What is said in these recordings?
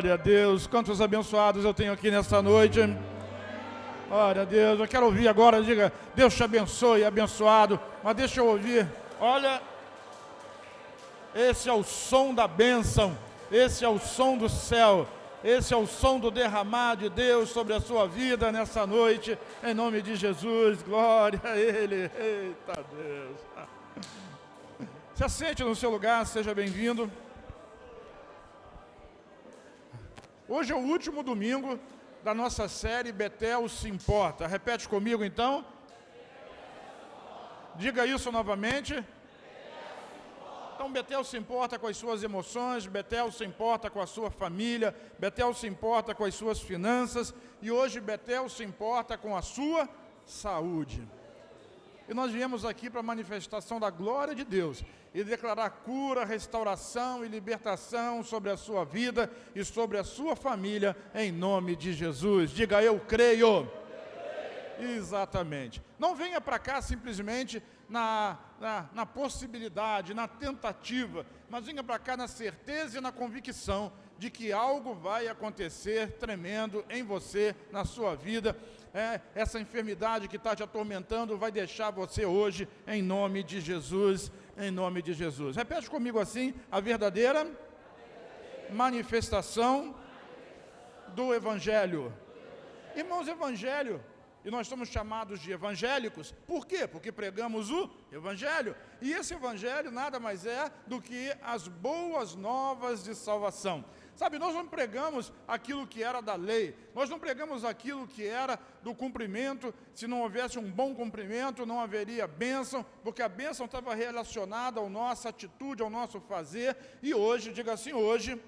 Glória a Deus. Quantos abençoados eu tenho aqui nesta noite. Glória a Deus. Eu quero ouvir agora, diga, Deus te abençoe, abençoado. Mas deixa eu ouvir. Olha, esse é o som da bênção. Esse é o som do céu. Esse é o som do derramar de Deus sobre a sua vida nessa noite. Em nome de Jesus. Glória a Ele. Eita Deus. Se assente no seu lugar, seja bem-vindo. Hoje é o último domingo da nossa série Betel se importa. Repete comigo então. Diga isso novamente. Então Betel se importa com as suas emoções, Betel se importa com a sua família, Betel se importa com as suas finanças e hoje Betel se importa com a sua saúde. E nós viemos aqui para a manifestação da glória de Deus e declarar cura, restauração e libertação sobre a sua vida e sobre a sua família, em nome de Jesus. Diga, eu creio. Exatamente. Não venha para cá simplesmente na possibilidade, na tentativa, mas venha para cá na certeza e na convicção de que algo vai acontecer tremendo em você, na sua vida. Essa enfermidade que está te atormentando vai deixar você hoje, em nome de Jesus, em nome de Jesus. Repete comigo assim, a verdadeira manifestação do Evangelho. Irmãos, Evangelho, e nós somos chamados de evangélicos, por quê? Porque pregamos o Evangelho, e esse Evangelho nada mais é do que as boas novas de salvação. Sabe, nós não pregamos aquilo que era da lei, nós não pregamos aquilo que era do cumprimento. Se não houvesse um bom cumprimento, não haveria bênção, porque a bênção estava relacionada à nossa atitude, ao nosso fazer, e hoje, diga assim, hoje,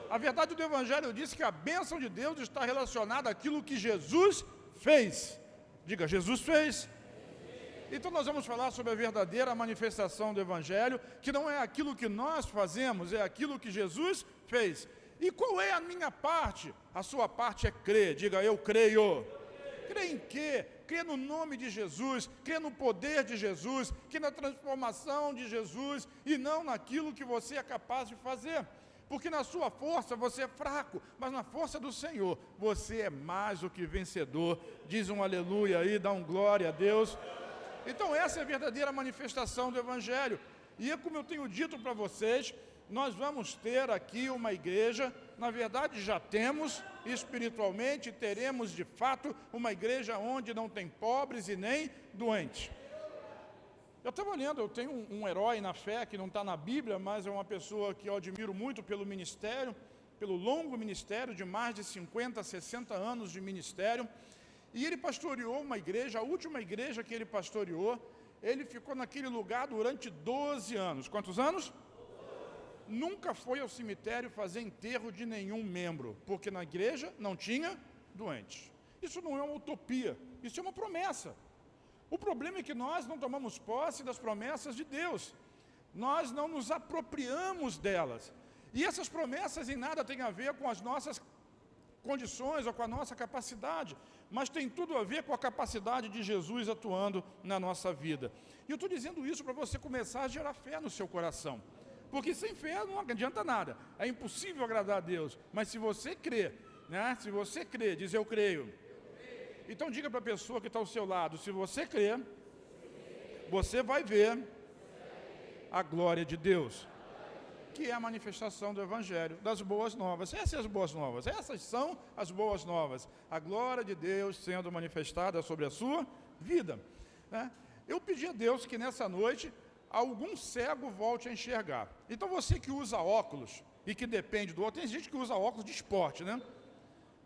a verdade do Evangelho diz que a bênção de Deus está relacionada àquilo que Jesus fez. Diga, Jesus fez. Então nós vamos falar sobre a verdadeira manifestação do Evangelho, que não é aquilo que nós fazemos, é aquilo que Jesus fez. E qual é a minha parte? A sua parte é crer. Diga, eu creio. Crê em quê? Crê no nome de Jesus, crê no poder de Jesus, crê na transformação de Jesus e não naquilo que você é capaz de fazer. Porque na sua força você é fraco, mas na força do Senhor você é mais do que vencedor. Diz um aleluia aí, dá um glória a Deus. Então essa é a verdadeira manifestação do Evangelho. E é como eu tenho dito para vocês, nós vamos ter aqui uma igreja, na verdade já temos, espiritualmente teremos de fato uma igreja onde não tem pobres e nem doentes. Eu estava lendo, eu tenho um herói na fé que não está na Bíblia, mas é uma pessoa que eu admiro muito pelo ministério, pelo longo ministério de mais de 50, 60 anos de ministério, e ele pastoreou uma igreja, a última igreja que ele pastoreou, ele ficou naquele lugar durante 12 anos. Quantos anos? Nunca foi ao cemitério fazer enterro de nenhum membro, porque na igreja não tinha doentes. Isso não é uma utopia, isso é uma promessa. O problema é que nós não tomamos posse das promessas de Deus. Nós não nos apropriamos delas. E essas promessas em nada têm a ver com as nossas condições ou com a nossa capacidade, mas tem tudo a ver com a capacidade de Jesus atuando na nossa vida. E eu estou dizendo isso para você começar a gerar fé no seu coração. Porque sem fé não adianta nada. É impossível agradar a Deus. Mas se você crê, né? Se você crê, diz eu creio. Então diga para a pessoa que está ao seu lado, se você crê, você vai ver a glória de Deus, que é a manifestação do Evangelho, das boas novas. Essas são as boas novas, essas são as boas novas. A glória de Deus sendo manifestada sobre a sua vida, né? Eu pedi a Deus que nessa noite algum cego volte a enxergar. Então você que usa óculos e que depende do outro, tem gente que usa óculos de esporte, né?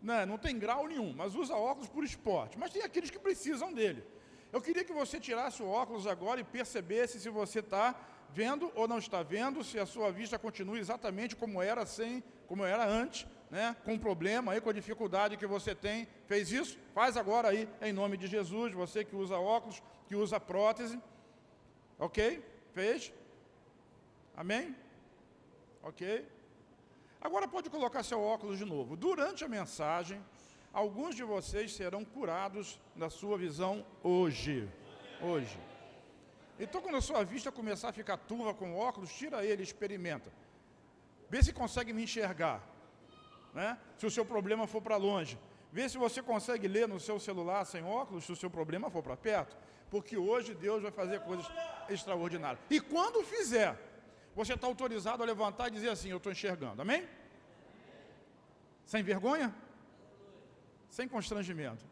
Não tem grau nenhum, mas usa óculos por esporte. Mas tem aqueles que precisam dele. Eu queria que você tirasse o óculos agora e percebesse se você está vendo ou não está vendo, se a sua vista continua exatamente como era antes, né? Com problema aí, com a dificuldade que você tem. Fez isso? Faz agora aí, em nome de Jesus, você que usa óculos, que usa prótese. Ok? Fez? Amém? Ok? Agora pode colocar seu óculos de novo. Durante a mensagem, alguns de vocês serão curados da sua visão hoje. Hoje. Então, quando a sua vista começar a ficar turva com o óculos, tira ele e experimenta. Vê se consegue me enxergar. né? Se o seu problema for para longe. Vê se você consegue ler no seu celular sem óculos, se o seu problema for para perto. Porque hoje Deus vai fazer coisas extraordinárias. E quando fizer, você está autorizado a levantar e dizer assim, eu estou enxergando. Amém? Sem vergonha? Sem constrangimento.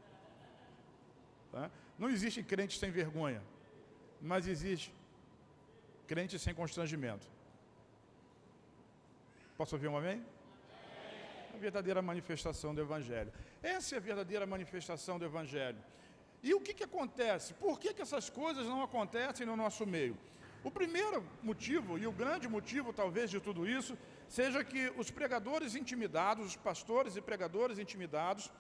Tá? Não existe crente sem vergonha, mas existe crente sem constrangimento. Posso ouvir um amém? A verdadeira manifestação do Evangelho. Essa é a verdadeira manifestação do Evangelho. E o que acontece? Por que essas coisas não acontecem no nosso meio? O primeiro motivo, e o grande motivo talvez de tudo isso, seja que os pregadores intimidados, os pastores e pregadores intimidados,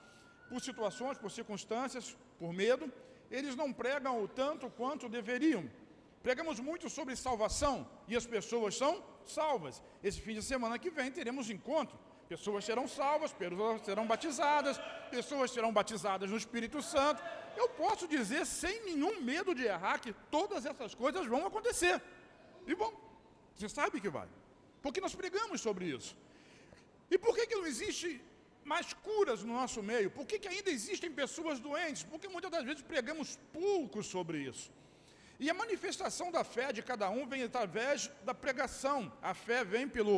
por situações, por circunstâncias, por medo, eles não pregam o tanto quanto deveriam. Pregamos muito sobre salvação e as pessoas são salvas. Esse fim de semana que vem teremos encontro. Pessoas serão salvas, pessoas serão batizadas, pessoas serão batizadas no Espírito Santo. Eu posso dizer sem nenhum medo de errar que todas essas coisas vão acontecer. E bom, você sabe que vai. Porque nós pregamos sobre isso. E por que não existe mais curas no nosso meio? Por que ainda existem pessoas doentes? Porque muitas das vezes pregamos pouco sobre isso. E a manifestação da fé de cada um vem através da pregação. A fé vem pelo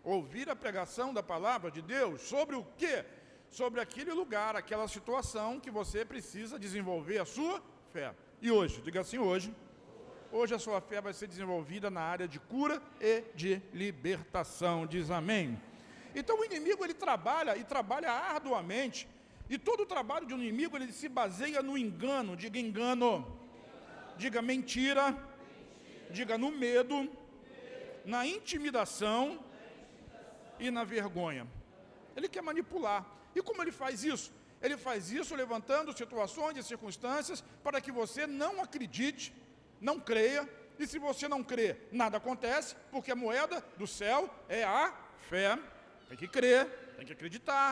ouvir a pregação da palavra de Deus. Sobre o quê? Sobre aquele lugar, aquela situação que você precisa desenvolver a sua fé. E hoje, diga assim, hoje a sua fé vai ser desenvolvida na área de cura e de libertação. Diz amém. Então o inimigo ele trabalha e trabalha arduamente. E todo o trabalho de um inimigo ele se baseia no engano. Diga engano. Diga mentira. Diga no medo. Na intimidação e na vergonha. Ele quer manipular. E como ele faz isso? Ele faz isso levantando situações e circunstâncias para que você não acredite, não creia, e se você não crê, nada acontece, porque a moeda do céu é a fé. Tem que crer, tem que acreditar,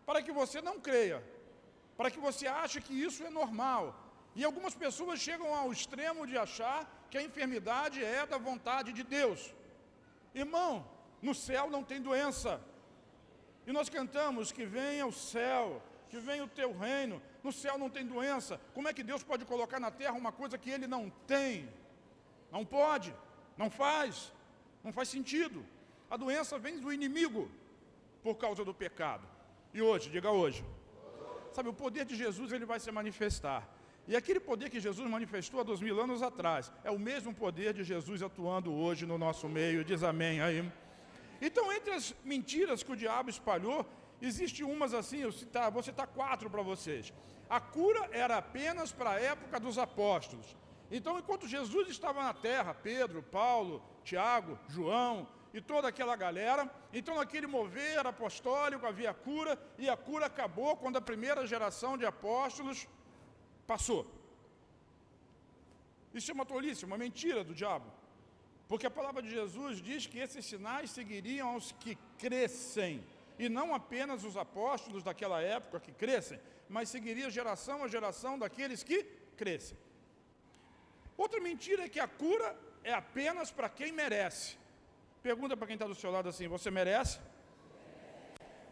para que você não creia, para que você ache que isso é normal. E algumas pessoas chegam ao extremo de achar que a enfermidade é da vontade de Deus. Irmão, no céu não tem doença. E nós cantamos que venha o céu, que venha o teu reino. No céu não tem doença. Como é que Deus pode colocar na terra uma coisa que Ele não tem? Não pode, não faz sentido. A doença vem do inimigo por causa do pecado. E hoje, diga hoje. Sabe, o poder de Jesus ele vai se manifestar. E aquele poder que Jesus manifestou há 2000 anos atrás é o mesmo poder de Jesus atuando hoje no nosso meio. Diz amém aí. Então, entre as mentiras que o diabo espalhou, existe umas assim, vou citar 4 para vocês. A cura era apenas para a época dos apóstolos. Então, enquanto Jesus estava na terra, Pedro, Paulo, Tiago, João e toda aquela galera, então naquele mover apostólico havia cura, e a cura acabou quando a primeira geração de apóstolos passou. Isso é uma tolice, uma mentira do diabo. Porque a palavra de Jesus diz que esses sinais seguiriam aos que crescem. E não apenas os apóstolos daquela época que crescem, mas seguiria geração a geração daqueles que crescem. Outra mentira é que a cura é apenas para quem merece. Pergunta para quem está do seu lado assim, você merece?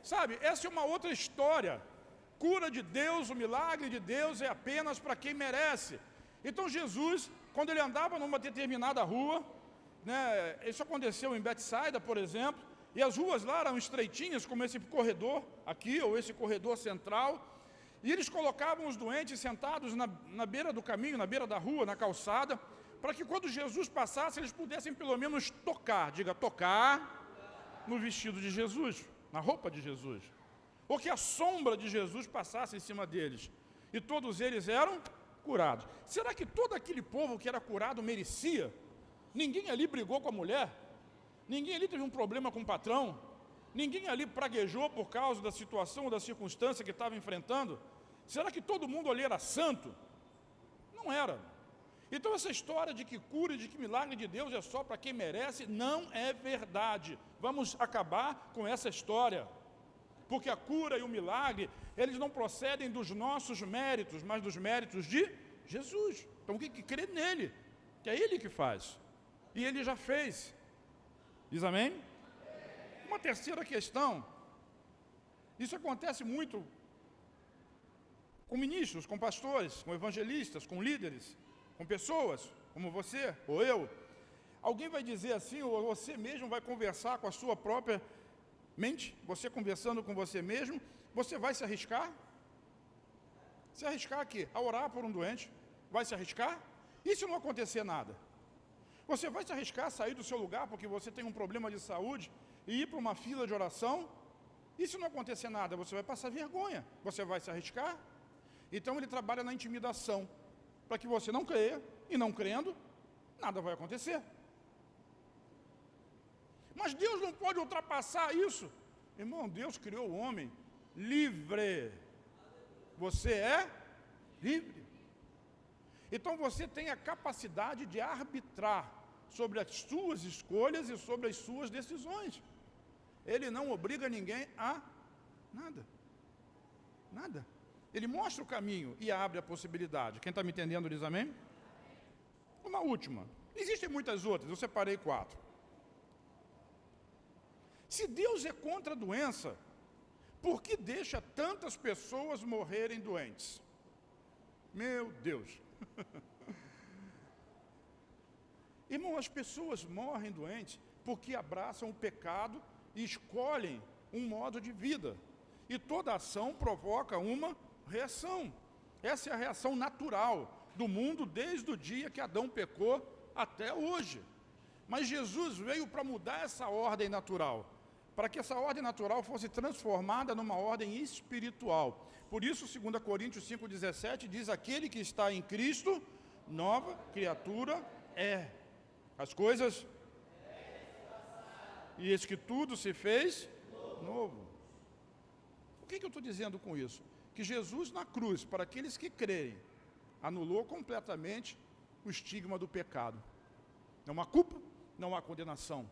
Sabe, essa é uma outra história. Cura de Deus, o milagre de Deus é apenas para quem merece. Então Jesus, quando ele andava numa determinada rua, isso aconteceu em Betsaida, por exemplo, e as ruas lá eram estreitinhas, como esse corredor aqui, ou esse corredor central, e eles colocavam os doentes sentados na beira do caminho, na beira da rua, na calçada, para que quando Jesus passasse, eles pudessem pelo menos tocar, diga tocar, no vestido de Jesus, na roupa de Jesus, ou que a sombra de Jesus passasse em cima deles, e todos eles eram curados. Será que todo aquele povo que era curado merecia? Ninguém ali brigou com a mulher, ninguém ali teve um problema com o patrão, ninguém ali praguejou por causa da situação ou da circunstância que estava enfrentando. Será que todo mundo ali era santo? Não era. Então essa história de que cura e de que milagre de Deus é só para quem merece, não é verdade. Vamos acabar com essa história. Porque a cura e o milagre, eles não procedem dos nossos méritos, mas dos méritos de Jesus. Então o que crê nele, que é Ele que faz. E Ele já fez. Diz amém? Uma terceira questão Isso acontece muito com ministros, com pastores, com evangelistas, com líderes, com pessoas como você ou eu. Alguém vai dizer assim, ou você mesmo vai conversar com a sua própria mente, você conversando com você mesmo, você vai se arriscar? Se arriscar aqui, a orar por um doente, vai se arriscar? E se não acontecer nada? Você vai se arriscar a sair do seu lugar porque você tem um problema de saúde e ir para uma fila de oração? E se não acontecer nada, você vai passar vergonha, você vai se arriscar? Então ele trabalha na intimidação, para que você não creia, e não crendo, nada vai acontecer. Mas Deus não pode ultrapassar isso. Irmão, Deus criou o homem livre. Você é livre. Então você tem a capacidade de arbitrar sobre as suas escolhas e sobre as suas decisões. Ele não obriga ninguém a nada. Nada. Ele mostra o caminho e abre a possibilidade. Quem está me entendendo diz amém? Uma última. Existem muitas outras, eu separei 4. Se Deus é contra a doença, por que deixa tantas pessoas morrerem doentes? Meu Deus! Irmão, as pessoas morrem doentes porque abraçam o pecado e escolhem um modo de vida. E toda ação provoca uma reação. Essa é a reação natural do mundo desde o dia que Adão pecou até hoje. Mas Jesus veio para mudar essa ordem natural, para que essa ordem natural fosse transformada numa ordem espiritual. Por isso, 2 Coríntios 5,17 diz: aquele que está em Cristo, nova criatura é. As coisas, e eis que tudo se fez novo. O que eu estou dizendo com isso? Que Jesus na cruz, para aqueles que creem, anulou completamente o estigma do pecado. Não há culpa, não há condenação,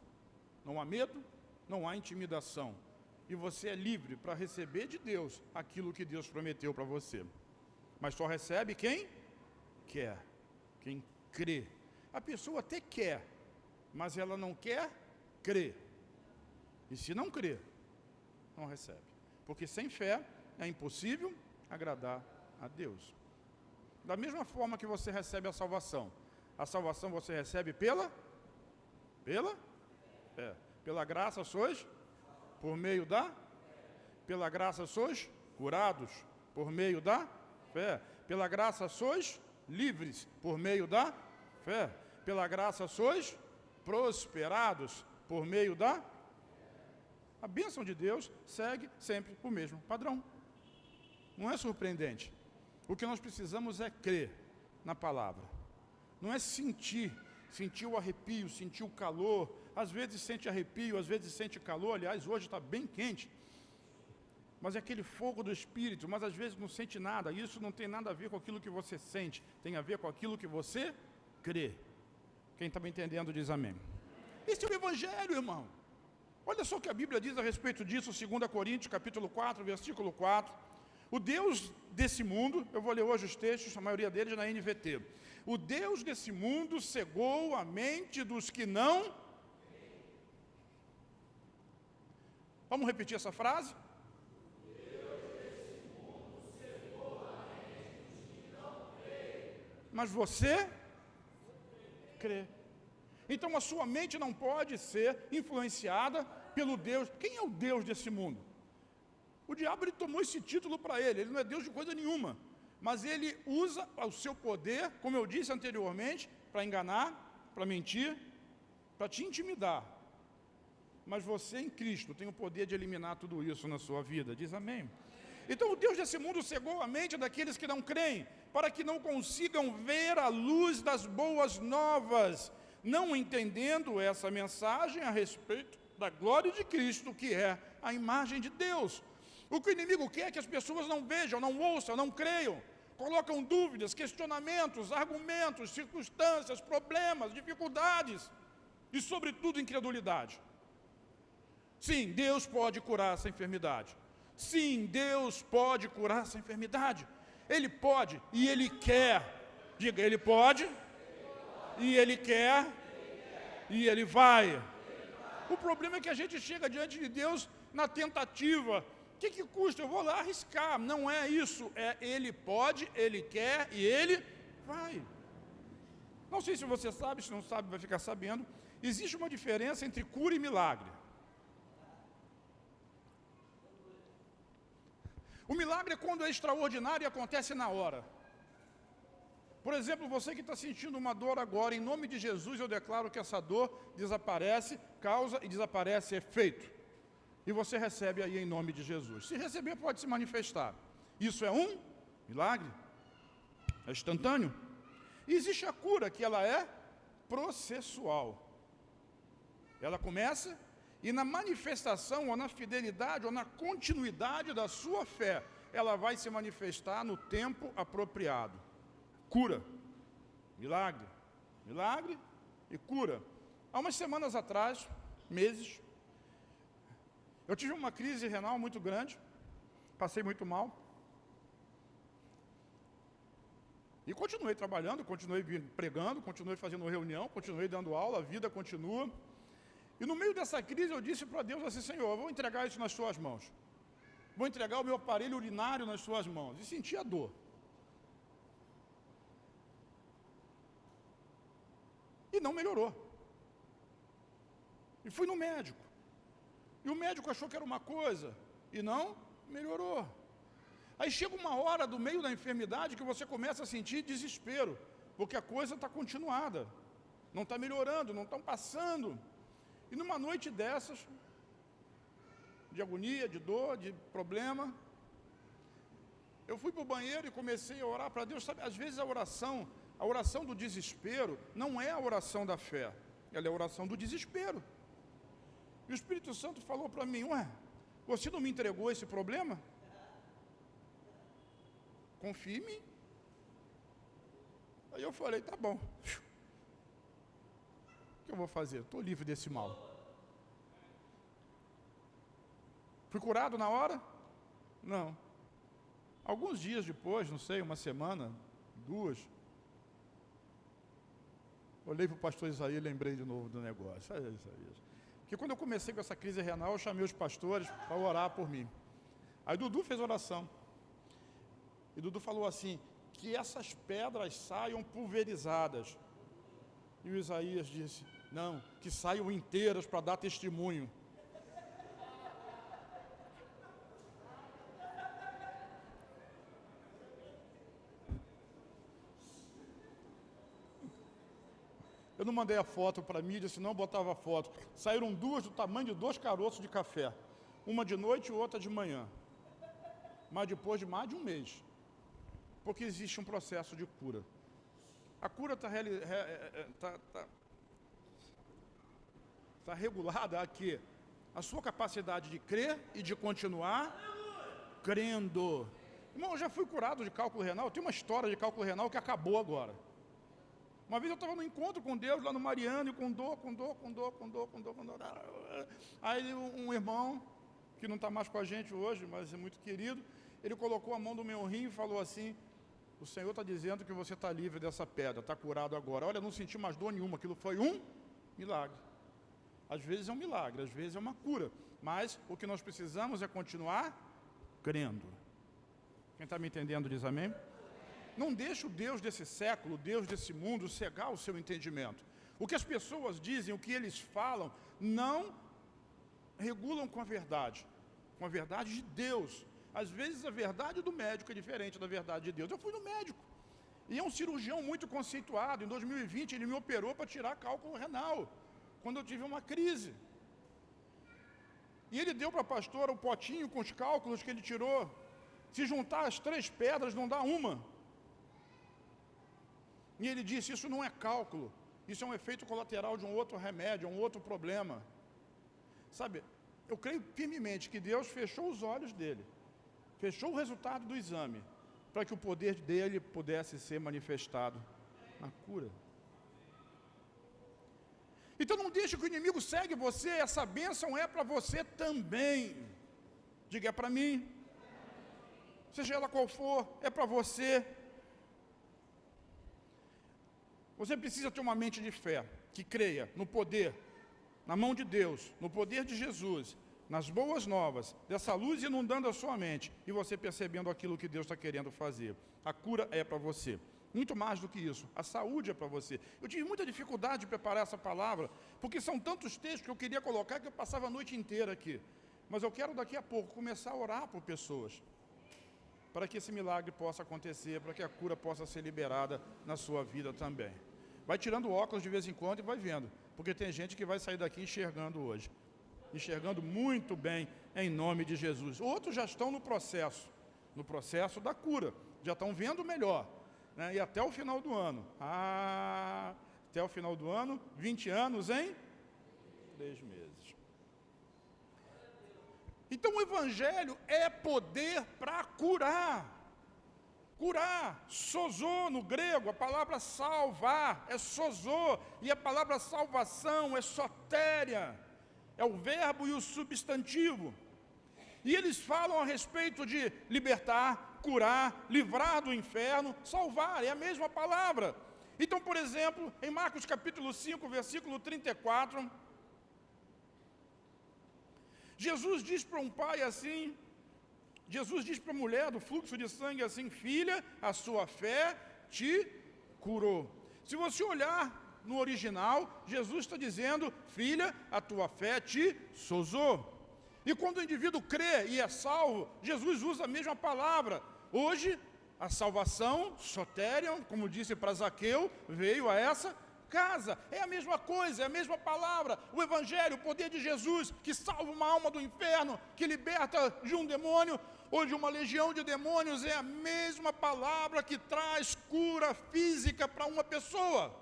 não há medo, não há intimidação. E você é livre para receber de Deus aquilo que Deus prometeu para você. Mas só recebe quem quer, quem crê. A pessoa até quer, mas ela não quer crer. E se não crer, não recebe. Porque sem fé é impossível agradar a Deus. Da mesma forma que você recebe a salvação você recebe pela graça sois, por meio da, pela graça sois curados, por meio da fé. Pela graça sois livres, por meio da fé. Pela graça sois prosperados, por meio da... A bênção de Deus segue sempre o mesmo padrão. Não é surpreendente. O que nós precisamos é crer na palavra. Não é sentir o arrepio, sentir o calor. Às vezes sente arrepio, às vezes sente calor. Aliás, hoje está bem quente. Mas é aquele fogo do Espírito, mas às vezes não sente nada. Isso não tem nada a ver com aquilo que você sente. Tem a ver com aquilo que você crê. Quem está me entendendo diz amém. Esse é o Evangelho, irmão. Olha só o que a Bíblia diz a respeito disso, 2 Coríntios, capítulo 4, versículo 4. O Deus desse mundo, eu vou ler hoje os textos, a maioria deles na NVT. O Deus desse mundo cegou a mente dos que não... Vamos repetir essa frase? Mas você crê. Então a sua mente não pode ser influenciada pelo Deus. Quem é o Deus desse mundo? O diabo ele tomou esse título para ele não é Deus de coisa nenhuma. Mas ele usa o seu poder, como eu disse anteriormente, para enganar, para mentir, para te intimidar. Mas você em Cristo tem o poder de eliminar tudo isso na sua vida. Diz amém. Então o Deus desse mundo cegou a mente daqueles que não creem, para que não consigam ver a luz das boas novas, não entendendo essa mensagem a respeito da glória de Cristo, que é a imagem de Deus. O que o inimigo quer é que as pessoas não vejam, não ouçam, não creiam, colocam dúvidas, questionamentos, argumentos, circunstâncias, problemas, dificuldades e, sobretudo, incredulidade. Sim, Deus pode curar essa enfermidade. Sim, Deus pode curar essa enfermidade. Ele pode e Ele quer. Diga, Ele pode e Ele quer e Ele vai. O problema é que a gente chega diante de Deus na tentativa O que custa? Eu vou lá arriscar. Não é isso. É ele pode, ele quer e ele vai. Não sei se você sabe, se não sabe vai ficar sabendo. Existe uma diferença entre cura e milagre. O milagre é quando é extraordinário e acontece na hora. Por exemplo, você que está sentindo uma dor agora, em nome de Jesus, eu declaro que essa dor desaparece, causa e desaparece efeito. E você recebe aí em nome de Jesus. Se receber, pode se manifestar. Isso é um milagre. É instantâneo. E existe a cura, que ela é processual. Ela começa e na manifestação, ou na fidelidade, ou na continuidade da sua fé, ela vai se manifestar no tempo apropriado. Cura, milagre, milagre e cura. Há umas semanas atrás, meses, eu tive uma crise renal muito grande, passei muito mal. E continuei trabalhando, continuei pregando, continuei fazendo reunião, continuei dando aula, a vida continua. E no meio dessa crise eu disse para Deus assim, Senhor, eu vou entregar isso nas suas mãos. Vou entregar o meu aparelho urinário nas suas mãos. E senti a dor. E não melhorou. E fui no médico. E o médico achou que era uma coisa e não melhorou. Aí chega uma hora do meio da enfermidade que você começa a sentir desespero, porque a coisa está continuada, não está melhorando, não estão passando. E numa noite dessas, de agonia, de dor, de problema, eu fui para o banheiro e comecei a orar para Deus. Sabe, às vezes a oração do desespero não é a oração da fé, ela é a oração do desespero. E o Espírito Santo falou para mim, você não me entregou esse problema? Confia em mim. Aí eu falei, tá bom. O que eu vou fazer? Estou livre desse mal. Fui curado na hora? Não. Alguns dias depois, não sei, uma semana, 2, olhei para o pastor Isaías e lembrei de novo do negócio. Porque quando eu comecei com essa crise renal, eu chamei os pastores para orar por mim. Aí Dudu fez oração. E Dudu falou assim, que essas pedras saiam pulverizadas. E o Isaías disse, não, que saiam inteiras para dar testemunho. Eu não mandei a foto para a mídia, senão eu botava a foto. Saíram 2 do tamanho de 2 caroços de café. Uma de noite e outra de manhã. Mas depois de mais de um mês. Porque existe um processo de cura. A cura está regulada a quê? A sua capacidade de crer e de continuar crendo. Irmão, eu já fui curado de cálculo renal. Eu tenho uma história de cálculo renal que acabou agora. Uma vez eu estava no encontro com Deus, lá no Mariano, e com dor. Aí um irmão, que não está mais com a gente hoje, mas é muito querido, ele colocou a mão no meu rim e falou assim, o Senhor está dizendo que você está livre dessa pedra, está curado agora. Olha, eu não senti mais dor nenhuma, aquilo foi um milagre. Às vezes é um milagre, às vezes é uma cura, mas o que nós precisamos é continuar crendo. Quem está me entendendo diz amém? Não deixe o Deus desse século, o Deus desse mundo, cegar o seu entendimento. O que as pessoas dizem, o que eles falam, não regulam com a verdade de Deus. Às vezes a verdade do médico é diferente da verdade de Deus. Eu fui no médico, e é um cirurgião muito conceituado. Em 2020 ele me operou para tirar cálculo renal, quando eu tive uma crise. E ele deu para a pastora o potinho com os cálculos que ele tirou. Se juntar as 3 pedras não dá uma. E ele disse, isso não é cálculo, isso é um efeito colateral de um outro remédio, um outro problema. Sabe, eu creio firmemente que Deus fechou os olhos dele, fechou o resultado do exame, para que o poder dele pudesse ser manifestado na cura. Então não deixe que o inimigo segue você, essa bênção é para você também. Diga, é para mim, seja ela qual for, é para você. Você precisa ter uma mente de fé, que creia no poder, na mão de Deus, no poder de Jesus, nas boas novas, dessa luz inundando a sua mente, e você percebendo aquilo que Deus está querendo fazer. A cura é para você. Muito mais do que isso, a saúde é para você. Eu tive muita dificuldade de preparar essa palavra, porque são tantos textos que eu queria colocar que eu passava a noite inteira aqui. Mas eu quero daqui a pouco começar a orar por pessoas, para que esse milagre possa acontecer, para que a cura possa ser liberada na sua vida também. Vai tirando o óculos de vez em quando e vai vendo, porque tem gente que vai sair daqui enxergando hoje. Enxergando muito bem, em nome de Jesus. Outros já estão no processo da cura, já estão vendo melhor, né? E até o final do ano, até o final do ano, 20 anos em 3 meses. Então o Evangelho é poder para curar. Curar, sozô no grego, a palavra salvar é sozô, e a palavra salvação é sotéria. É o verbo e o substantivo. E eles falam a respeito de libertar, curar, livrar do inferno, salvar, é a mesma palavra. Então, por exemplo, em Marcos capítulo 5, versículo 34, Jesus diz para um pai assim, Jesus diz para a mulher do fluxo de sangue assim: filha, a sua fé te curou. Se você olhar no original, Jesus está dizendo: filha, a tua fé te sozou. E quando o indivíduo crê e é salvo, Jesus usa a mesma palavra. Hoje, a salvação, sotéria, como disse para Zaqueu, veio a essa casa. É a mesma coisa, é a mesma palavra. O Evangelho, o poder de Jesus, que salva uma alma do inferno, que liberta de um demônio ou de uma legião de demônios, é a mesma palavra que traz cura física para uma pessoa.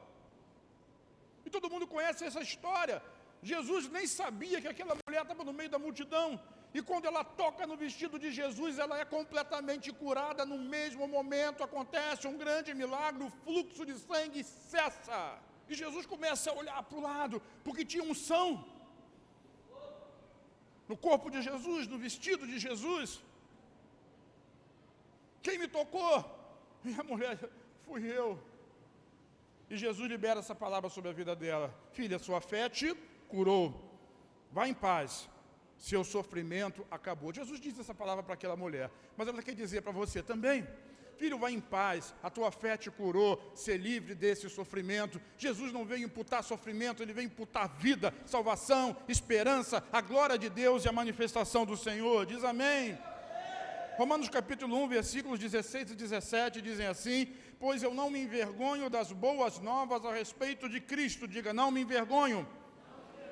E todo mundo conhece essa história. Jesus nem sabia que aquela mulher estava no meio da multidão. E quando ela toca no vestido de Jesus, ela é completamente curada. No mesmo momento acontece um grande milagre, o fluxo de sangue cessa. E Jesus começa a olhar para o lado, porque tinha unção no corpo de Jesus, no vestido de Jesus. Quem me tocou? E a mulher: fui eu. E Jesus libera essa palavra sobre a vida dela: filha, sua fé te curou. Vá em paz, seu sofrimento acabou. Jesus disse essa palavra para aquela mulher, mas ela quer dizer para você também: filho, vá em paz, a tua fé te curou, ser livre desse sofrimento. Jesus não veio imputar sofrimento, ele veio imputar vida, salvação, esperança, a glória de Deus e a manifestação do Senhor. Diz amém. Romanos capítulo 1, versículos 16 e 17 dizem assim: pois eu não me envergonho das boas novas a respeito de Cristo. Diga: não me envergonho.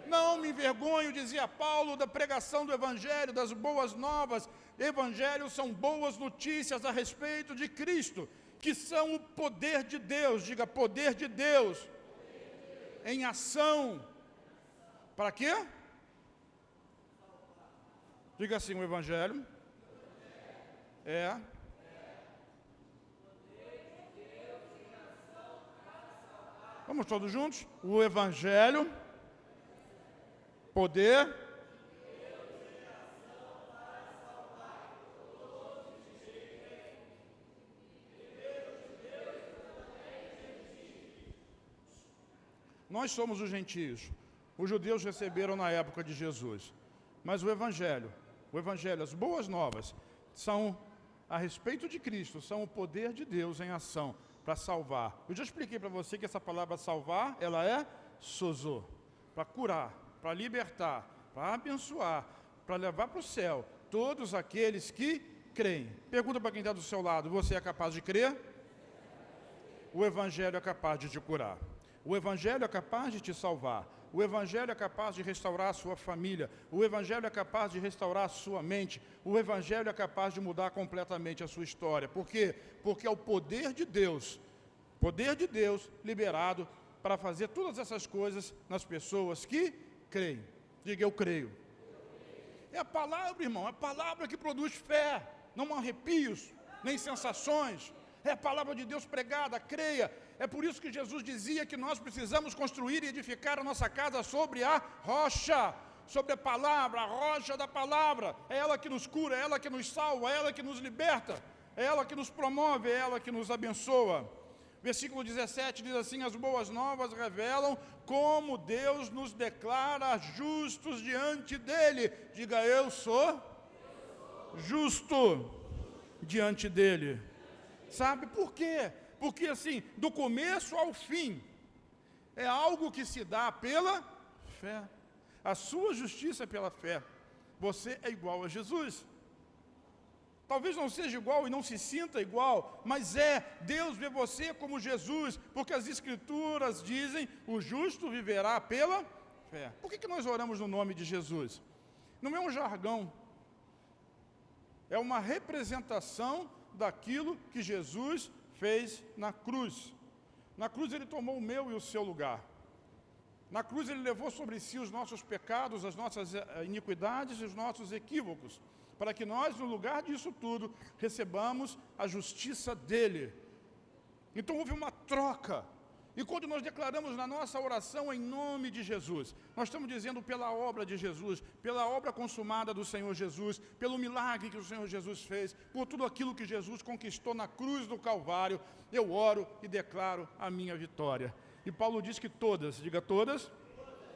Não me envergonho, dizia Paulo, da pregação do Evangelho, das boas novas. Evangelhos são boas notícias a respeito de Cristo, que são o poder de Deus. Diga: poder de Deus em ação. Para quê? Diga assim: o Evangelho é vamos todos juntos? O Evangelho, poder nós somos os gentios. Os judeus receberam na época de Jesus. Mas o Evangelho, as boas novas, são a respeito de Cristo, são o poder de Deus em ação para salvar. Eu já expliquei para você que essa palavra salvar, ela é sozô, para curar, para libertar, para abençoar, para levar para o céu todos aqueles que creem. Pergunta para quem está do seu lado: você é capaz de crer? O Evangelho é capaz de te curar. O Evangelho é capaz de te salvar. O Evangelho é capaz de restaurar a sua família. O Evangelho é capaz de restaurar a sua mente. O Evangelho é capaz de mudar completamente a sua história. Por quê? Porque é o poder de Deus liberado para fazer todas essas coisas nas pessoas que creem. Diga: eu creio. É a palavra, irmão, é a palavra que produz fé, não arrepios, nem sensações. É a palavra de Deus pregada, creia. É por isso que Jesus dizia que nós precisamos construir e edificar a nossa casa sobre a rocha, sobre a palavra, a rocha da palavra. É ela que nos cura, é ela que nos salva, é ela que nos liberta, é ela que nos promove, é ela que nos abençoa. Versículo 17 diz assim: as boas novas revelam como Deus nos declara justos diante dele. Diga: eu sou justo diante dele. Sabe por quê? Porque assim, do começo ao fim, é algo que se dá pela fé. A sua justiça é pela fé. Você é igual a Jesus. Talvez não seja igual e não se sinta igual, mas Deus vê você como Jesus, porque as Escrituras dizem: o justo viverá pela fé. Por que nós oramos no nome de Jesus? Não é um jargão, é uma representação daquilo que Jesus fez na cruz. Na cruz ele tomou o meu e o seu lugar. Na cruz ele levou sobre si os nossos pecados, as nossas iniquidades e os nossos equívocos, para que nós, no lugar disso tudo, recebamos a justiça dele. Então houve uma troca. E quando nós declaramos na nossa oração em nome de Jesus, nós estamos dizendo pela obra de Jesus, pela obra consumada do Senhor Jesus, pelo milagre que o Senhor Jesus fez, por tudo aquilo que Jesus conquistou na cruz do Calvário, eu oro e declaro a minha vitória. E Paulo diz que todas, diga todas,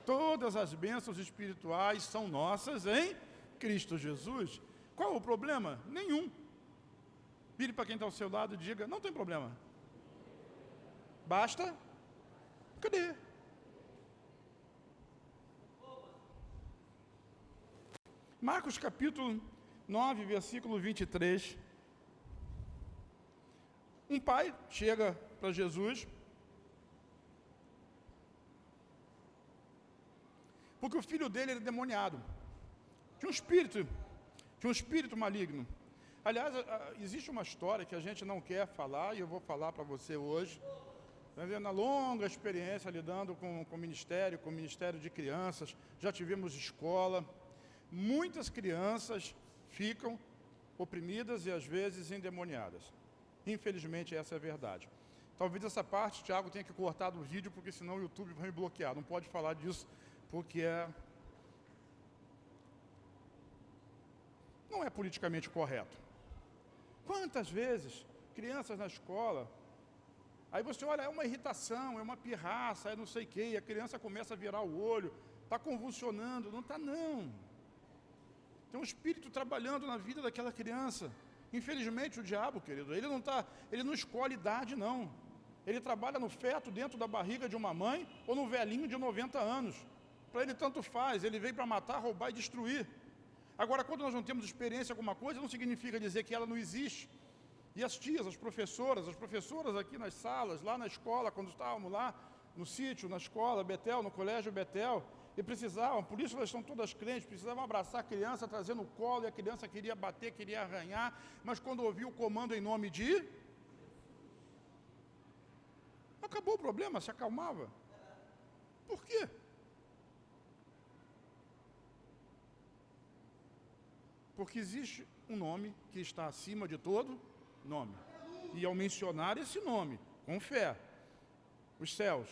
todas as bênçãos espirituais são nossas em Cristo Jesus. Qual é o problema? Nenhum. Vire para quem está ao seu lado e diga: não tem problema. Basta. Cadê? Marcos capítulo 9, versículo 23. Um pai chega para Jesus, porque o filho dele era endemoniado. Tinha um espírito maligno. Aliás, existe uma história que a gente não quer falar, e eu vou falar para você hoje. Na longa experiência lidando com o ministério de crianças, já tivemos escola. Muitas crianças ficam oprimidas e às vezes endemoniadas. Infelizmente essa é a verdade. Talvez essa parte, Tiago, tenha que cortar do vídeo, porque senão o YouTube vai me bloquear. Não pode falar disso, porque não é politicamente correto. Quantas vezes crianças na escola, aí você olha, é uma irritação, é uma pirraça, é não sei o quê, e a criança começa a virar o olho, está convulsionando. Não está, não. Tem um espírito trabalhando na vida daquela criança. Infelizmente o diabo, querido, ele não escolhe idade, não. Ele trabalha no feto dentro da barriga de uma mãe ou no velhinho de 90 anos. Para ele tanto faz, ele veio para matar, roubar e destruir. Agora, quando nós não temos experiência com uma coisa, não significa dizer que ela não existe. E as tias, as professoras aqui nas salas, lá na escola, quando estávamos lá, no sítio, na escola, Betel, no colégio Betel, e precisavam, por isso elas estão todas crentes, precisavam abraçar a criança, trazer no colo, e a criança queria bater, queria arranhar, mas quando ouvia o comando em nome de... acabou o problema, se acalmava. Por quê? Porque existe um nome que está acima de todo nome. E ao mencionar esse nome, com fé, os céus,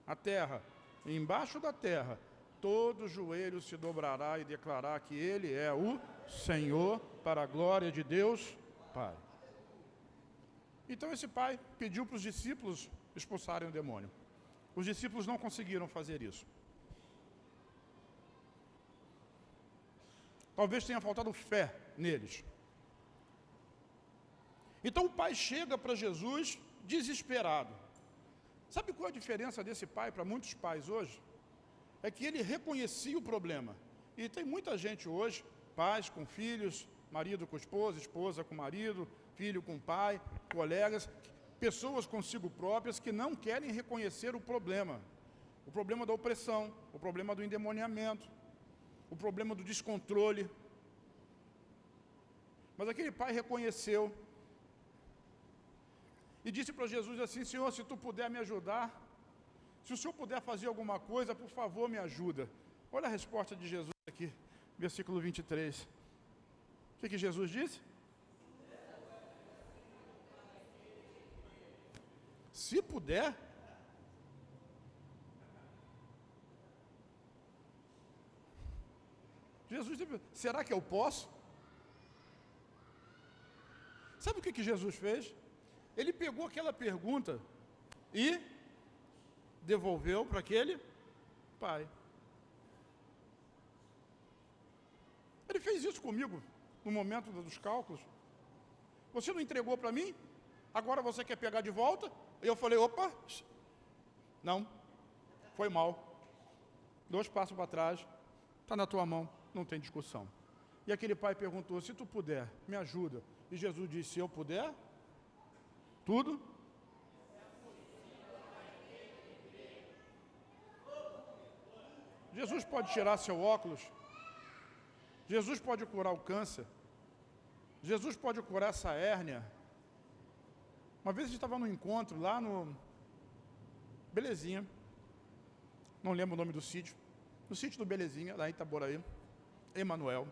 a terra, e embaixo da terra, todo joelho se dobrará e declarará que Ele é o Senhor, para a glória de Deus Pai. Então esse pai pediu para os discípulos expulsarem o demônio. Os discípulos não conseguiram fazer isso. Talvez tenha faltado fé neles. Então o pai chega para Jesus desesperado. Sabe qual é a diferença desse pai para muitos pais hoje? É que ele reconhecia o problema. E tem muita gente hoje, pais com filhos, marido com esposa, esposa com marido, filho com pai, colegas, pessoas consigo próprias que não querem reconhecer o problema. O problema da opressão, o problema do endemoniamento, o problema do descontrole. Mas aquele pai reconheceu e disse para Jesus assim: Senhor, se tu puder me ajudar, se o Senhor puder fazer alguma coisa, por favor, me ajuda. Olha a resposta de Jesus aqui, versículo 23. O que Jesus disse? Se puder. Jesus disse: será que eu posso? Sabe o que Jesus fez? Ele pegou aquela pergunta e devolveu para aquele pai. Ele fez isso comigo no momento dos cálculos. Você não entregou para mim? Agora você quer pegar de volta? Eu falei, opa, não, foi mal. 2 passos para trás, está na tua mão, não tem discussão. E aquele pai perguntou, se tu puder, me ajuda. E Jesus disse, se eu puder, tudo. Jesus pode tirar seu óculos. Jesus pode curar o câncer. Jesus pode curar essa hérnia. Uma vez a gente estava num encontro lá no Belezinha, não lembro o nome do sítio, no sítio do Belezinha, lá em Itaboraí, Emanuel.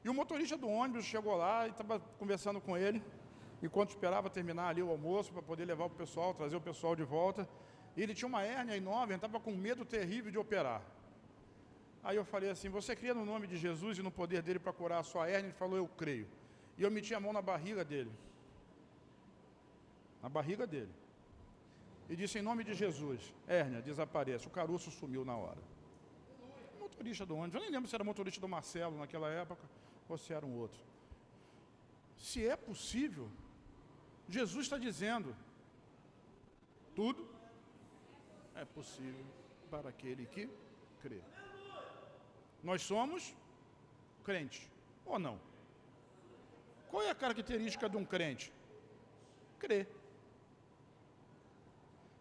E o motorista do ônibus chegou lá e estava conversando com ele, enquanto esperava terminar ali o almoço para poder levar o pessoal, trazer o pessoal de volta. E ele tinha uma hérnia enorme, ele estava com medo terrível de operar. Aí eu falei assim, você crê no nome de Jesus e no poder dele para curar a sua hérnia? Ele falou, eu creio. E eu meti a mão na barriga dele. Na barriga dele. E disse, em nome de Jesus, hérnia, desapareça. O caroço sumiu na hora. O motorista do ônibus, eu nem lembro se era motorista do Marcelo naquela época, ou se era um outro. Se é possível, Jesus está dizendo, tudo é possível para aquele que crê. Nós somos crentes, ou não? Qual é a característica de um crente? Crer.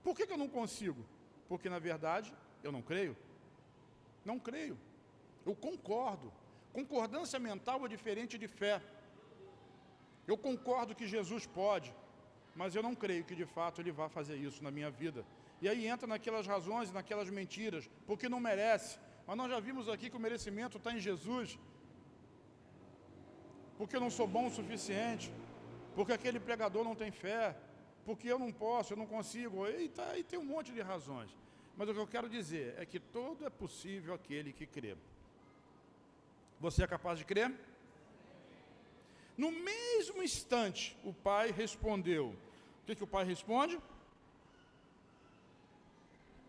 Por que eu não consigo? Porque, na verdade, eu não creio. Não creio. Eu concordo. Concordância mental é diferente de fé. Eu concordo que Jesus pode, mas eu não creio que, de fato, Ele vá fazer isso na minha vida. E aí entra naquelas razões, naquelas mentiras, porque não merece. Mas nós já vimos aqui que o merecimento está em Jesus. Porque eu não sou bom o suficiente. Porque aquele pregador não tem fé. Porque eu não posso, eu não consigo. E tem um monte de razões. Mas o que eu quero dizer é que tudo é possível aquele que crê. Você é capaz de crer? No mesmo instante, o pai respondeu. O que o pai responde?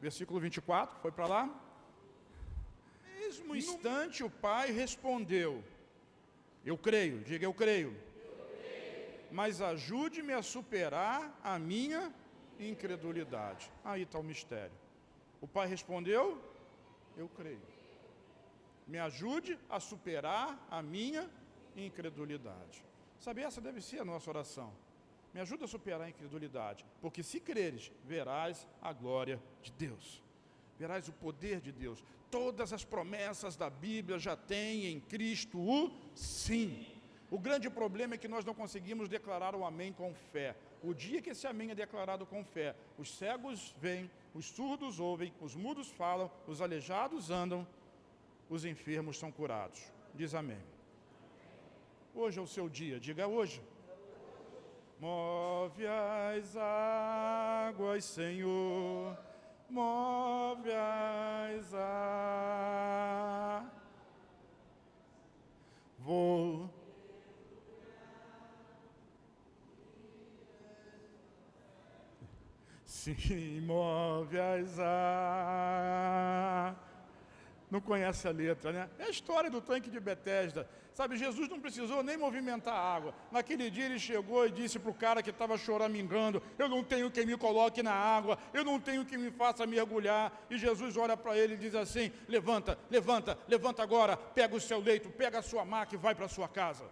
Versículo 24, foi para lá? No mesmo instante, o pai respondeu. Eu creio, diga eu creio. Mas ajude-me a superar a minha incredulidade. Aí está o mistério. O pai respondeu, eu creio. Me ajude a superar a minha incredulidade. Sabe, essa deve ser a nossa oração. Me ajuda a superar a incredulidade, porque se creres, verás a glória de Deus. Verás o poder de Deus. Todas as promessas da Bíblia já têm em Cristo o sim. O grande problema é que nós não conseguimos declarar o amém com fé. O dia que esse amém é declarado com fé, os cegos veem, os surdos ouvem, os mudos falam, os aleijados andam, os enfermos são curados. Diz amém. Hoje é o seu dia, diga hoje. Move as águas, Senhor, move as águas. Vou. Sim, move as águas. Não conhece a letra, né? É a história do tanque de Betesda. Sabe, Jesus não precisou nem movimentar a água. Naquele dia ele chegou e disse para o cara que estava choramingando, eu não tenho quem me coloque na água, eu não tenho quem me faça mergulhar. E Jesus olha para ele e diz assim, levanta, levanta, levanta agora, pega o seu leito, pega a sua maca e vai para a sua casa.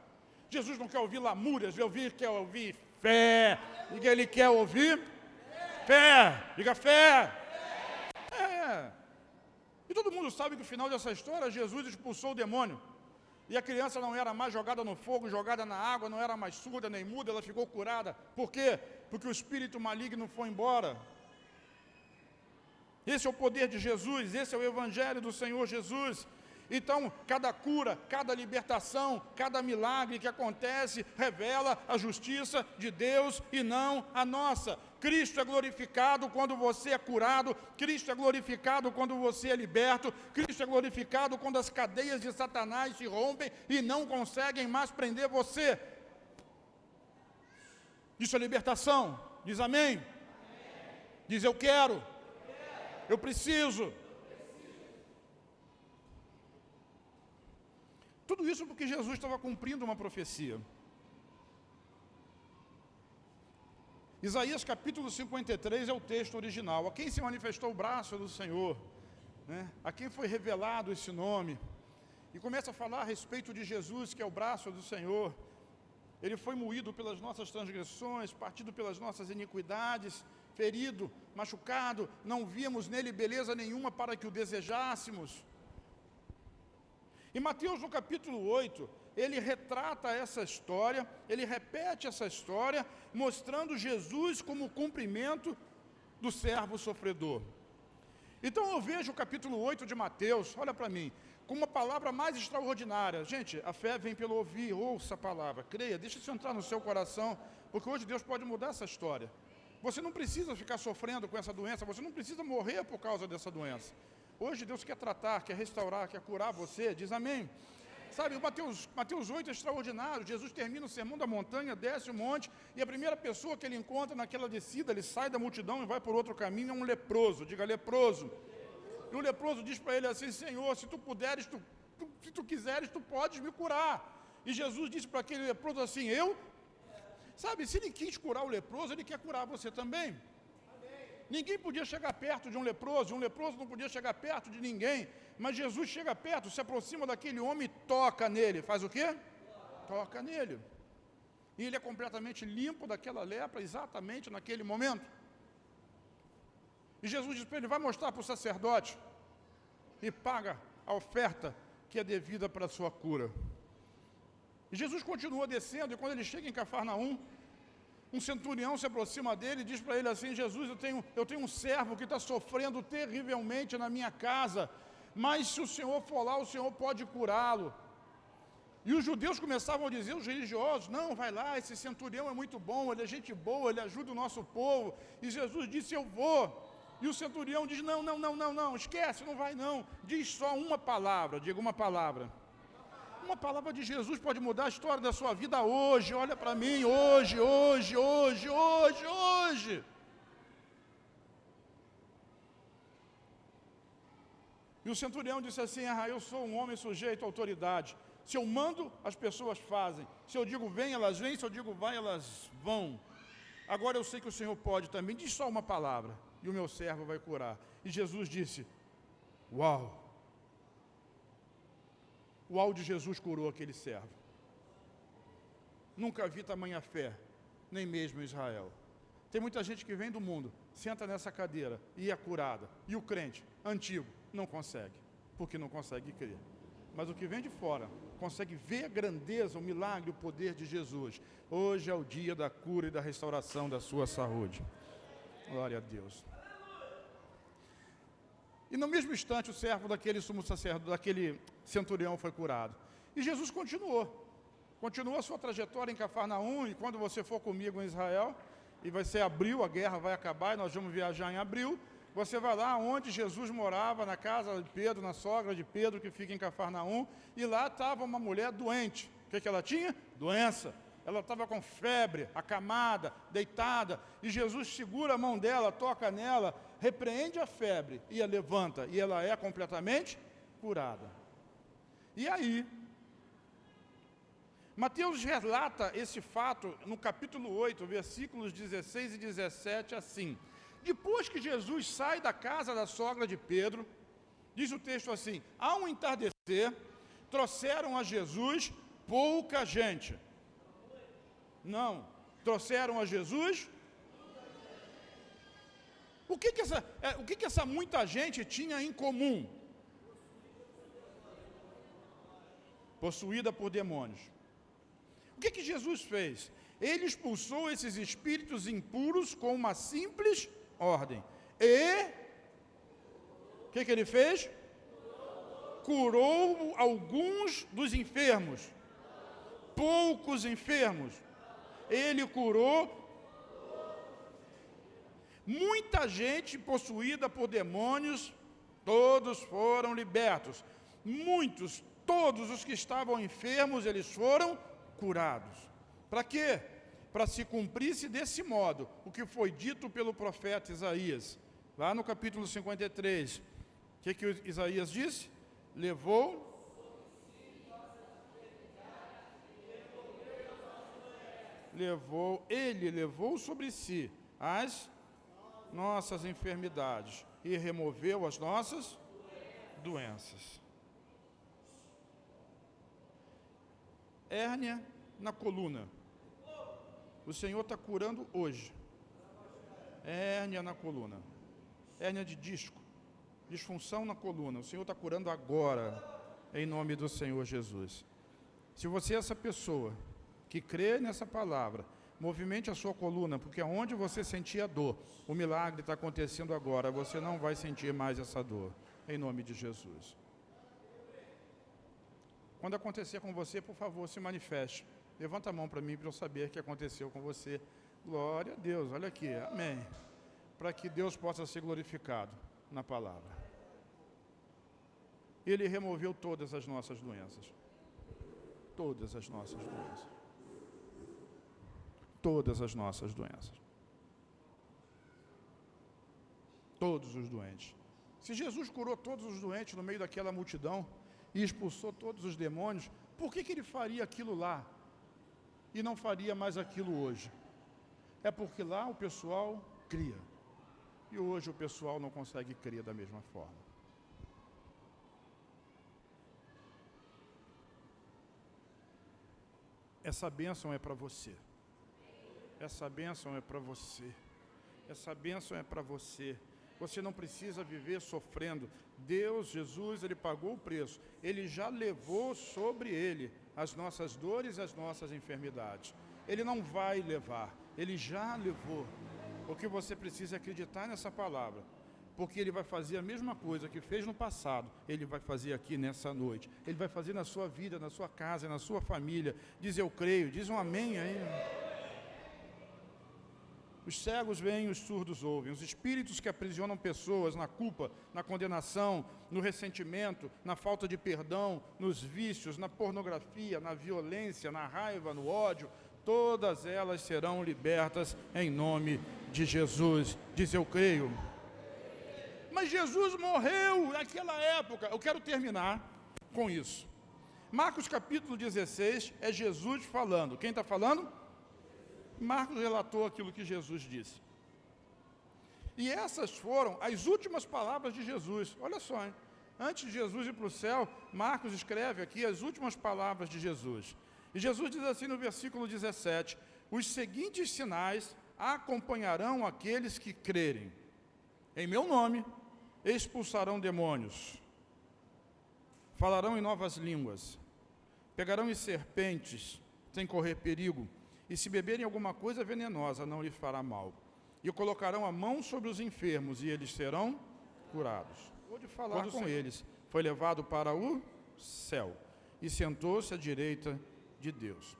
Jesus não quer ouvir lamúrias, quer ouvir fé. Diga, ele quer ouvir fé. Diga fé. É. E todo mundo sabe que no final dessa história, Jesus expulsou o demônio. E a criança não era mais jogada no fogo, jogada na água, não era mais surda nem muda, ela ficou curada. Por quê? Porque o espírito maligno foi embora. Esse é o poder de Jesus, esse é o evangelho do Senhor Jesus. Então, cada cura, cada libertação, cada milagre que acontece, revela a justiça de Deus e não a nossa. Cristo é glorificado quando você é curado, Cristo é glorificado quando você é liberto, Cristo é glorificado quando as cadeias de Satanás se rompem e não conseguem mais prender você. Isso é libertação, diz amém? Diz, eu quero. Eu preciso. Tudo isso porque Jesus estava cumprindo uma profecia. Isaías capítulo 53 é o texto original. A quem se manifestou o braço do Senhor, né? A quem foi revelado esse nome. E começa a falar a respeito de Jesus, que é o braço do Senhor. Ele foi moído pelas nossas transgressões, partido pelas nossas iniquidades, ferido, machucado, não víamos nele beleza nenhuma para que o desejássemos. E Mateus, no capítulo 8, ele retrata essa história, ele repete essa história, mostrando Jesus como o cumprimento do servo sofredor. Então eu vejo o capítulo 8 de Mateus, olha para mim, com uma palavra mais extraordinária. Gente, a fé vem pelo ouvir, ouça a palavra, creia, deixa isso entrar no seu coração, porque hoje Deus pode mudar essa história. Você não precisa ficar sofrendo com essa doença, você não precisa morrer por causa dessa doença. Hoje Deus quer tratar, quer restaurar, quer curar você, diz amém. Sabe, o Mateus 8 é extraordinário. Jesus termina o sermão da montanha, desce o monte, e a primeira pessoa que ele encontra naquela descida, ele sai da multidão e vai por outro caminho, é um leproso, diga leproso. E o leproso diz para ele assim, Senhor, se tu puderes, se tu quiseres, tu podes me curar. E Jesus disse para aquele leproso assim, eu? Sabe, se ele quis curar o leproso, ele quer curar você também. Ninguém podia chegar perto de um leproso não podia chegar perto de ninguém, mas Jesus chega perto, se aproxima daquele homem e toca nele. Faz o quê? Toca nele. E ele é completamente limpo daquela lepra exatamente naquele momento. E Jesus diz para ele, vai mostrar para o sacerdote e paga a oferta que é devida para a sua cura. E Jesus continua descendo, e quando ele chega em Cafarnaum, um centurião se aproxima dele e diz para ele assim, Jesus, eu tenho um servo que está sofrendo terrivelmente na minha casa, mas se o Senhor for lá, o Senhor pode curá-lo. E os judeus começavam a dizer, os religiosos, não, vai lá, esse centurião é muito bom, ele é gente boa, ele ajuda o nosso povo. E Jesus disse, eu vou. E o centurião diz, não, esquece, não vai não. Diz só uma palavra, diga uma palavra. Uma palavra de Jesus pode mudar a história da sua vida hoje, olha para mim, hoje. E o centurião disse assim, eu sou um homem sujeito à autoridade. Se eu mando, as pessoas fazem. Se eu digo vem, elas vêm. Se eu digo vai, elas vão. Agora eu sei que o Senhor pode também. Diz só uma palavra e o meu servo vai curar. E Jesus disse, uau. O uau de Jesus curou aquele servo. Nunca vi tamanha fé, nem mesmo em Israel. Tem muita gente que vem do mundo, senta nessa cadeira e é curada. E o crente, antigo, não consegue, porque não consegue crer. Mas o que vem de fora, consegue ver a grandeza, o milagre, o poder de Jesus. Hoje é o dia da cura e da restauração da sua saúde. Glória a Deus. E no mesmo instante o servo daquele sumo sacerdote, daquele centurião foi curado. E Jesus continuou a sua trajetória em Cafarnaum, e quando você for comigo em Israel, e vai ser abril, a guerra vai acabar, e nós vamos viajar em abril, você vai lá onde Jesus morava, na casa de Pedro, na sogra de Pedro, que fica em Cafarnaum, e lá estava uma mulher doente. O que ela tinha? Doença. Ela estava com febre, acamada, deitada, e Jesus segura a mão dela, toca nela, repreende a febre, e a levanta, e ela é completamente curada. E aí, Mateus relata esse fato no capítulo 8, versículos 16 e 17, assim. Depois que Jesus sai da casa da sogra de Pedro, diz o texto assim, ao entardecer, trouxeram a Jesus pouca gente. Não, trouxeram a Jesus. O que essa muita gente tinha em comum? Possuída por demônios. O que Jesus fez? Ele expulsou esses espíritos impuros com uma simples ordem. E o que ele fez? Curou alguns dos enfermos. Poucos enfermos. Ele curou muita gente possuída por demônios, todos foram libertos. Todos os que estavam enfermos, eles foram curados. Para quê? para se cumprisse desse modo o que foi dito pelo profeta Isaías. Lá no capítulo 53, o que Isaías disse? Ele levou sobre si as nossas enfermidades e removeu as nossas doenças. Hérnia na coluna. O Senhor está curando hoje. Hérnia na coluna. Hérnia de disco. Disfunção na coluna. O Senhor está curando agora, em nome do Senhor Jesus. Se você é essa pessoa que crê nessa palavra, movimente a sua coluna, porque onde você sentia dor, o milagre está acontecendo agora, você não vai sentir mais essa dor, em nome de Jesus. Quando acontecer com você, por favor, se manifeste. Levanta a mão para mim, para eu saber o que aconteceu com você. Glória a Deus, olha aqui, amém. Para que Deus possa ser glorificado na palavra. Ele removeu todas as nossas doenças. Todas as nossas doenças. Todas as nossas doenças. Todos os doentes. Se Jesus curou todos os doentes no meio daquela multidão e expulsou todos os demônios, por que ele faria aquilo lá e não faria mais aquilo hoje? É porque lá o pessoal cria. E hoje o pessoal não consegue crer da mesma forma. Essa bênção é para você. Essa bênção é para você. Essa bênção é para você. Você não precisa viver sofrendo. Deus, Jesus, Ele pagou o preço. Ele já levou sobre Ele as nossas dores e as nossas enfermidades. Ele não vai levar. Ele já levou. O que você precisa é acreditar nessa palavra. Porque Ele vai fazer a mesma coisa que fez no passado, Ele vai fazer aqui nessa noite. Ele vai fazer na sua vida, na sua casa, na sua família. Diz eu creio, diz um amém aí. Os cegos veem, os surdos ouvem. Os espíritos que aprisionam pessoas na culpa, na condenação, no ressentimento, na falta de perdão, nos vícios, na pornografia, na violência, na raiva, no ódio, todas elas serão libertas em nome de Jesus. Diz eu creio. Mas Jesus morreu naquela época. Eu quero terminar com isso. Marcos capítulo 16 é Jesus falando. Quem está falando? Marcos relatou aquilo que Jesus disse. E essas foram as últimas palavras de Jesus. Olha só, hein? Antes de Jesus ir para o céu, Marcos escreve aqui as últimas palavras de Jesus. E Jesus diz assim no versículo 17: os seguintes sinais acompanharão aqueles que crerem. Em meu nome expulsarão demônios, falarão em novas línguas, pegarão em serpentes sem correr perigo, e se beberem alguma coisa venenosa não lhes fará mal, e colocarão a mão sobre os enfermos e eles serão curados. Pôde falar com eles, foi levado para o céu e sentou-se à direita de Deus.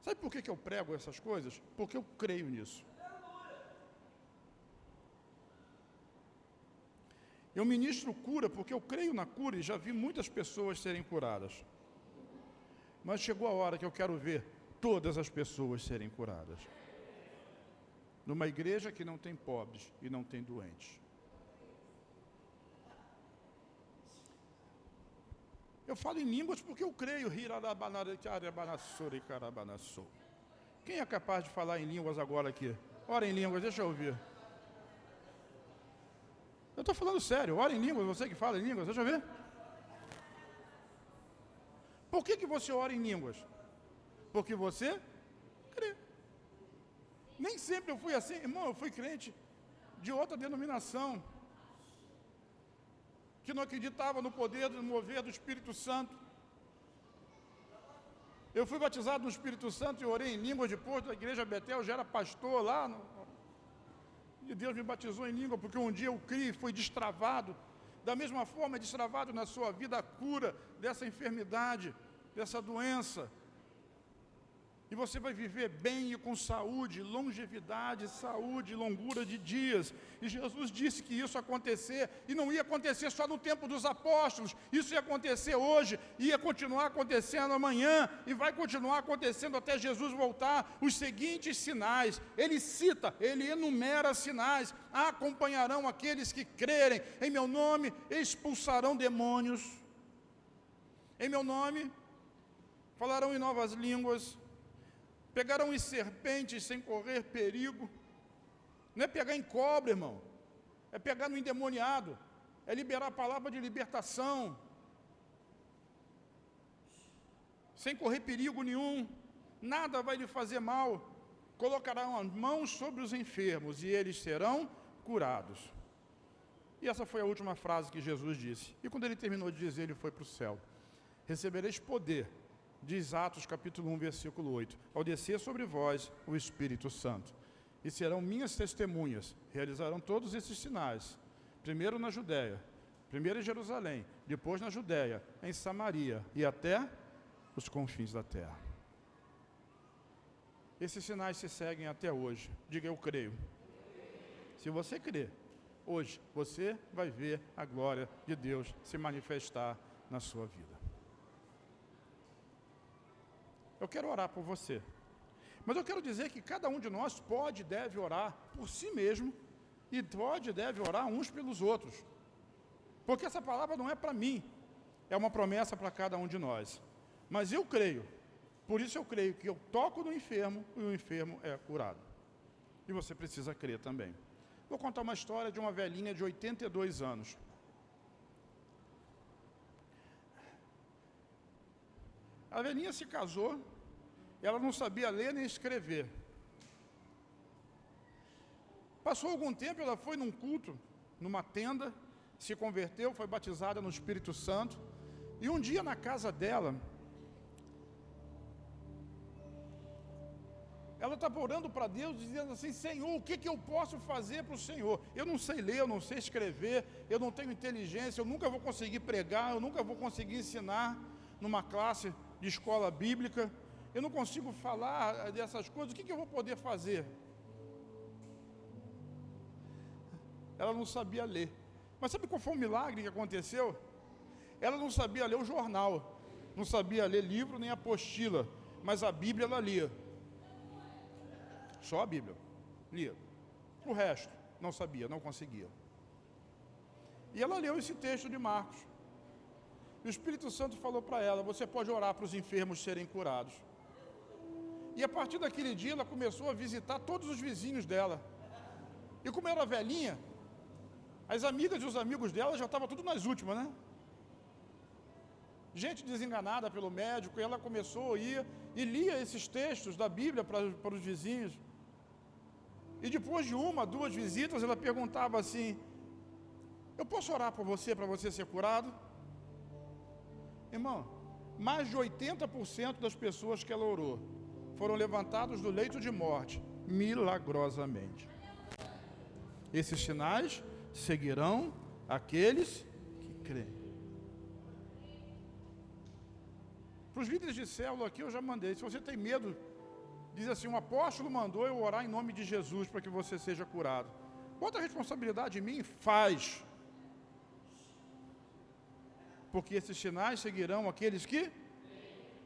Sabe por que eu prego essas coisas? Porque eu creio nisso. Eu ministro cura porque eu creio na cura e já vi muitas pessoas serem curadas. Mas chegou a hora que eu quero ver todas as pessoas serem curadas. Numa igreja que não tem pobres e não tem doentes. Eu falo em línguas porque eu creio. Quem é capaz de falar em línguas agora aqui? Ora em línguas, deixa eu ouvir. Eu estou falando sério, ora em línguas, você que fala em línguas, deixa eu ver. Por que você ora em línguas? Porque você crê. Nem sempre eu fui assim, irmão, eu fui crente de outra denominação, que não acreditava no poder do mover do Espírito Santo. Eu fui batizado no Espírito Santo e orei em línguas depois da igreja Betel, já era pastor lá, e Deus me batizou em língua, porque um dia eu criei, foi destravado. Da mesma forma, é destravado na sua vida a cura dessa enfermidade, dessa doença. E você vai viver bem e com saúde, longevidade, saúde, longura de dias. E Jesus disse que isso ia acontecer, e não ia acontecer só no tempo dos apóstolos, isso ia acontecer hoje, ia continuar acontecendo amanhã, e vai continuar acontecendo até Jesus voltar. Os seguintes sinais, ele cita, ele enumera sinais: acompanharão aqueles que crerem, em meu nome expulsarão demônios, em meu nome falarão em novas línguas, pegarão em serpentes sem correr perigo. Não é pegar em cobra, irmão, é pegar no endemoniado, é liberar a palavra de libertação, sem correr perigo nenhum, nada vai lhe fazer mal. Colocarão as mãos sobre os enfermos e eles serão curados. E essa foi a última frase que Jesus disse. E quando ele terminou de dizer, ele foi para o céu. Recebereis poder, diz Atos capítulo 1, versículo 8, ao descer sobre vós o Espírito Santo, e serão minhas testemunhas, realizarão todos esses sinais, primeiro na Judéia, primeiro em Jerusalém, depois na Judéia, em Samaria e até os confins da terra. Esses sinais se seguem até hoje. Diga: eu creio. Se você crer, hoje você vai ver a glória de Deus se manifestar na sua vida. Eu quero orar por você, mas eu quero dizer que cada um de nós pode e deve orar por si mesmo, e pode e deve orar uns pelos outros, porque essa palavra não é para mim, é uma promessa para cada um de nós. Mas eu creio, por isso eu creio que eu toco no enfermo e o enfermo é curado. E você precisa crer também. Vou contar uma história de uma velhinha de 82 anos. A velhinha se casou, ela não sabia ler nem escrever. Passou algum tempo, ela foi num culto, numa tenda, se converteu, foi batizada no Espírito Santo, e um dia na casa dela, ela estava orando para Deus, dizendo assim: Senhor, o que eu posso fazer para o Senhor? Eu não sei ler, eu não sei escrever, eu não tenho inteligência, eu nunca vou conseguir pregar, eu nunca vou conseguir ensinar numa classe de escola bíblica, eu não consigo falar dessas coisas, o que eu vou poder fazer? Ela não sabia ler. Mas sabe qual foi o milagre que aconteceu? Ela não sabia ler o jornal, não sabia ler livro nem apostila, mas a Bíblia ela lia. Só a Bíblia lia. O resto não sabia, não conseguia. E ela leu esse texto de Marcos. E o Espírito Santo falou para ela: você pode orar para os enfermos serem curados. E a partir daquele dia ela começou a visitar todos os vizinhos dela. E como era velhinha, as amigas e os amigos dela já estavam tudo nas últimas, né? Gente desenganada pelo médico, e ela começou a ir e lia esses textos da Bíblia para os vizinhos. E depois de uma, duas visitas, ela perguntava assim: eu posso orar por você para você ser curado? Irmão, mais de 80% das pessoas que ela orou foram levantados do leito de morte, milagrosamente. Esses sinais seguirão aqueles que creem. Para os líderes de célula aqui eu já mandei. Se você tem medo, diz assim: um apóstolo mandou eu orar em nome de Jesus para que você seja curado. Bota a responsabilidade em mim e faz. Porque esses sinais seguirão aqueles que...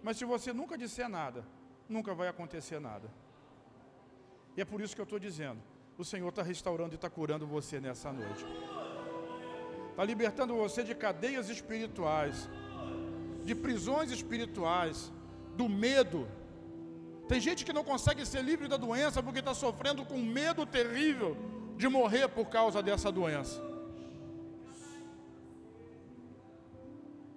Mas se você nunca disser nada, nunca vai acontecer nada. E é por isso que eu estou dizendo: o Senhor está restaurando e está curando você nessa noite. Está libertando você de cadeias espirituais, de prisões espirituais, do medo. Tem gente que não consegue ser livre da doença porque está sofrendo com medo terrível de morrer por causa dessa doença.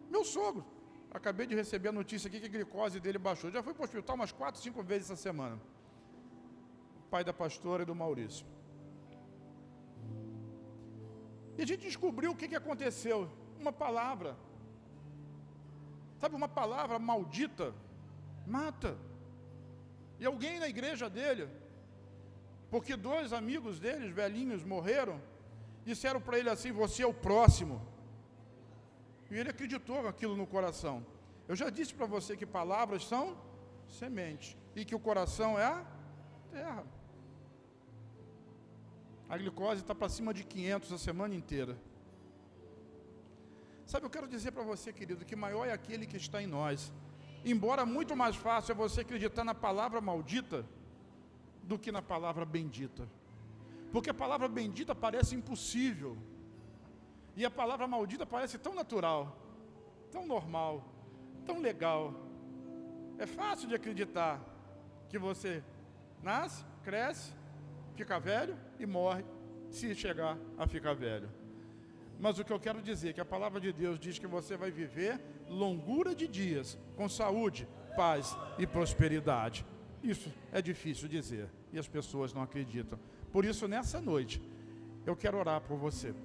Meu sogro, acabei de receber a notícia aqui que a glicose dele baixou. Já fui para o hospital umas 4, 5 vezes essa semana. O pai da pastora e do Maurício. E a gente descobriu o que aconteceu. Uma palavra. Sabe, uma palavra maldita mata. E alguém na igreja dele, porque 2 amigos deles, velhinhos, morreram, disseram para ele assim: você é o próximo. E ele acreditou naquilo no coração. Eu já disse para você que palavras são semente. E que o coração é a terra. A glicose está para cima de 500 a semana inteira. Sabe, eu quero dizer para você, querido, que maior é aquele que está em nós. Embora muito mais fácil é você acreditar na palavra maldita do que na palavra bendita. Porque a palavra bendita parece impossível. E a palavra maldita parece tão natural, tão normal, tão legal. É fácil de acreditar que você nasce, cresce, fica velho e morre, se chegar a ficar velho. Mas o que eu quero dizer é que a palavra de Deus diz que você vai viver longura de dias, com saúde, paz e prosperidade. Isso é difícil dizer e as pessoas não acreditam. Por isso, nessa noite, eu quero orar por você.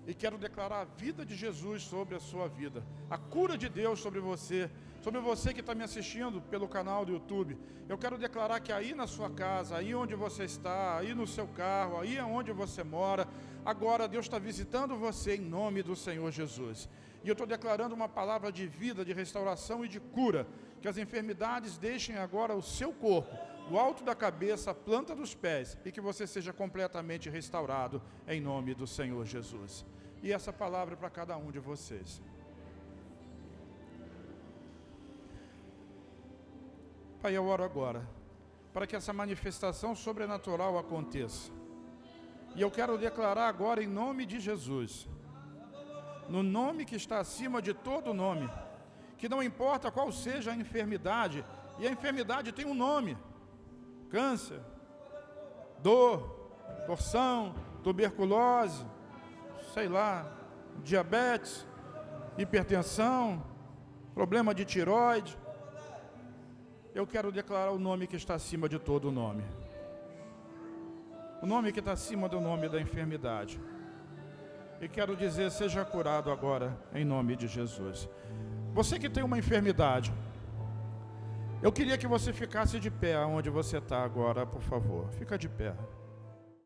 E quero declarar a vida de Jesus sobre a sua vida. A cura de Deus sobre você que está me assistindo pelo canal do YouTube. Eu quero declarar que aí na sua casa, aí onde você está, aí no seu carro, aí onde você mora, agora Deus está visitando você em nome do Senhor Jesus. E eu estou declarando uma palavra de vida, de restauração e de cura. Que as enfermidades deixem agora o seu corpo, do alto da cabeça, a planta dos pés, e que você seja completamente restaurado em nome do Senhor Jesus. E essa palavra é para cada um de vocês. Pai, eu oro agora, para que essa manifestação sobrenatural aconteça. E eu quero declarar agora em nome de Jesus, no nome que está acima de todo nome, que não importa qual seja a enfermidade, e a enfermidade tem um nome: câncer, dor, torção, tuberculose, sei lá, diabetes, hipertensão, problema de tireoide. Eu quero declarar o nome que está acima de todo nome. O nome que está acima do nome da enfermidade. E quero dizer, seja curado agora, em nome de Jesus. Você que tem uma enfermidade, eu queria que você ficasse de pé onde você está agora, por favor. Fica de pé.